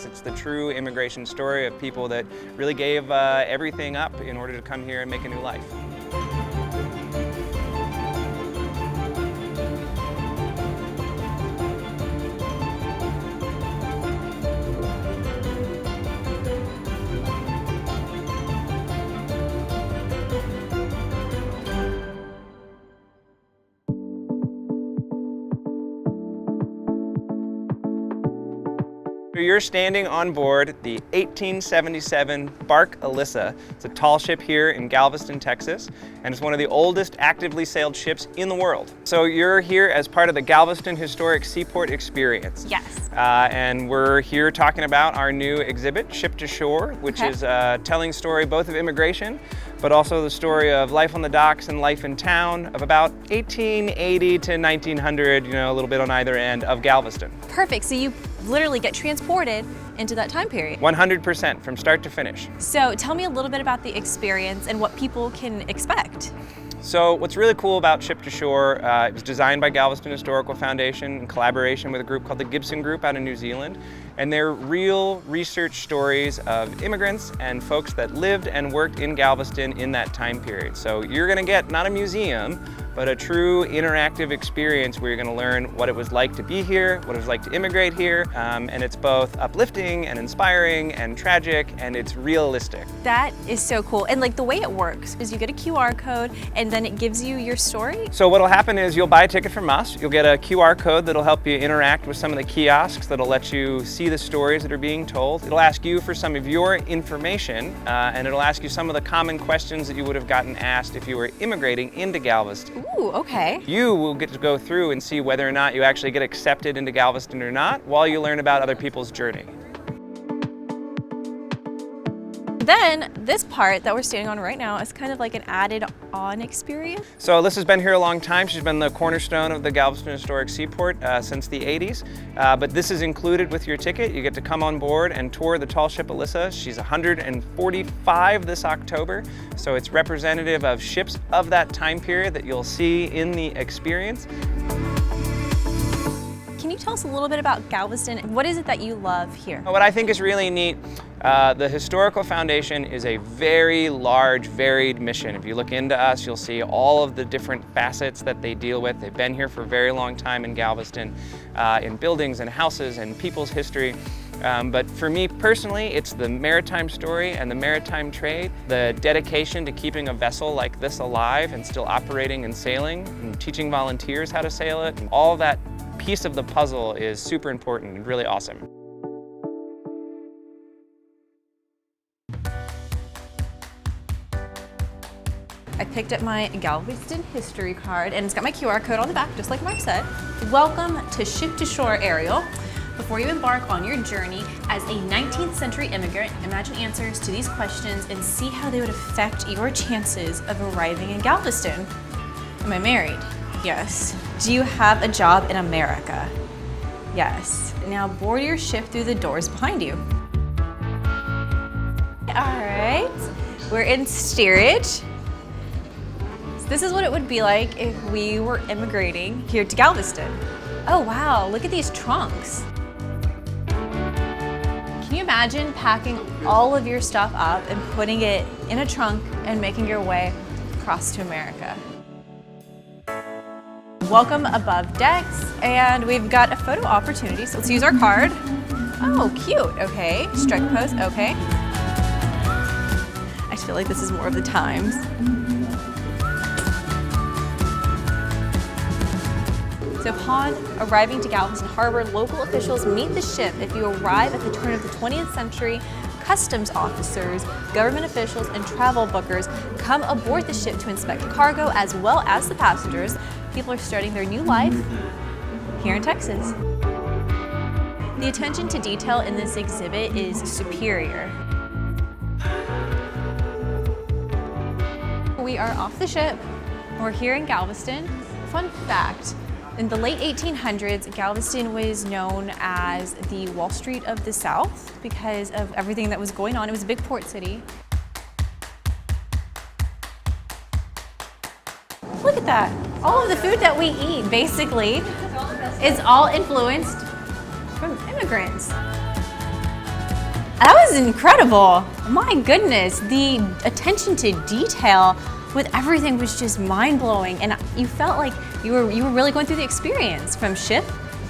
It's the true immigration story of people that really gave everything up in order to come here and make a new life. You're standing on board the 1877 bark ELLISA. It's a tall ship here in Galveston, Texas, and it's one of the oldest actively sailed ships in the world. So you're here as part of the Galveston Historic Seaport experience. Yes. And we're here talking about our new exhibit, Ship to Shore, which is telling story both of immigration, but also the story of life on the docks and life in town of about 1880 to 1900, you know, a little bit on either end of Galveston. Perfect, so you literally get transported into that time period. 100% from start to finish. So tell me a little bit about the experience and what people can expect. So what's really cool about Ship to Shore, it was designed by Galveston Historical Foundation in collaboration with a group called the Gibson Group out of New Zealand. And they're real research stories of immigrants and folks that lived and worked in Galveston in that time period. So you're gonna get not a museum, but a true interactive experience where you're gonna learn what it was like to be here, what it was like to immigrate here, and it's both uplifting and inspiring and tragic, and it's realistic. That is so cool. And like the way it works is you get a QR code and then it gives you your story. So what'll happen is you'll buy a ticket from us, you'll get a QR code that'll help you interact with some of the kiosks that'll let you see the stories that are being told. It'll ask you for some of your information, and it'll ask you some of the common questions that you would have gotten asked if you were immigrating into Galveston. Ooh, okay. You will get to go through and see whether or not you actually get accepted into Galveston or not while you learn about other people's journey. Then this part that we're standing on right now is kind of like an added on experience. So ELLISA's been here a long time. She's been the cornerstone of the Galveston Historic Seaport since the 80s. But this is included with your ticket. You get to come on board and tour the tall ship ELLISA. She's 145 this October. So it's representative of ships of that time period that you'll see in the experience. Can you tell us a little bit about Galveston? What is it that you love here? What I think is really neat, the Historical Foundation is a very large, varied mission. If you look into us, you'll see all of the different facets that they deal with. They've been here for a very long time in Galveston, in buildings and houses and people's history. But for me personally, it's the maritime story and the maritime trade, the dedication to keeping a vessel like this alive and still operating and sailing, and teaching volunteers how to sail it, and all that piece of the puzzle is super important and really awesome. I picked up my Galveston history card and it's got my QR code on the back, just like Mark said. Welcome to Ship to Shore, Ariel. Before you embark on your journey as a 19th century immigrant, imagine answers to these questions and see how they would affect your chances of arriving in Galveston. Am I married? Yes. Do you have a job in America? Yes. Now board your ship through the doors behind you. All right, we're in steerage. So this is what it would be like if we were immigrating here to Galveston. Oh wow, look at these trunks. Can you imagine packing all of your stuff up and putting it in a trunk and making your way across to America? Welcome above decks, and we've got a photo opportunity, so let's use our card. Oh, cute, okay. Strike pose, okay. I feel like this is more of the times. So upon arriving to Galveston Harbor, local officials meet the ship. If you arrive at the turn of the 20th century, customs officers, government officials, and travel bookers come aboard the ship to inspect the cargo as well as the passengers. People are starting their new life here in Texas. The attention to detail in this exhibit is superior. We are off the ship. We're here in Galveston. Fun fact, in the late 1800s, Galveston was known as the Wall Street of the South because of everything that was going on. It was a big port city. Look at that. All of the food that we eat, basically, is all influenced from immigrants. That was incredible. My goodness, the attention to detail with everything was just mind-blowing, and you felt like you were really going through the experience from ship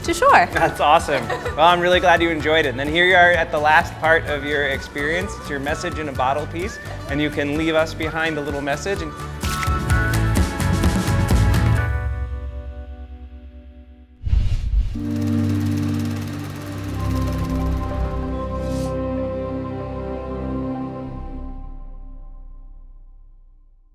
to shore. That's awesome. Well, I'm really glad you enjoyed it. And then here you are at the last part of your experience. It's your message in a bottle piece, and you can leave us behind a little message. And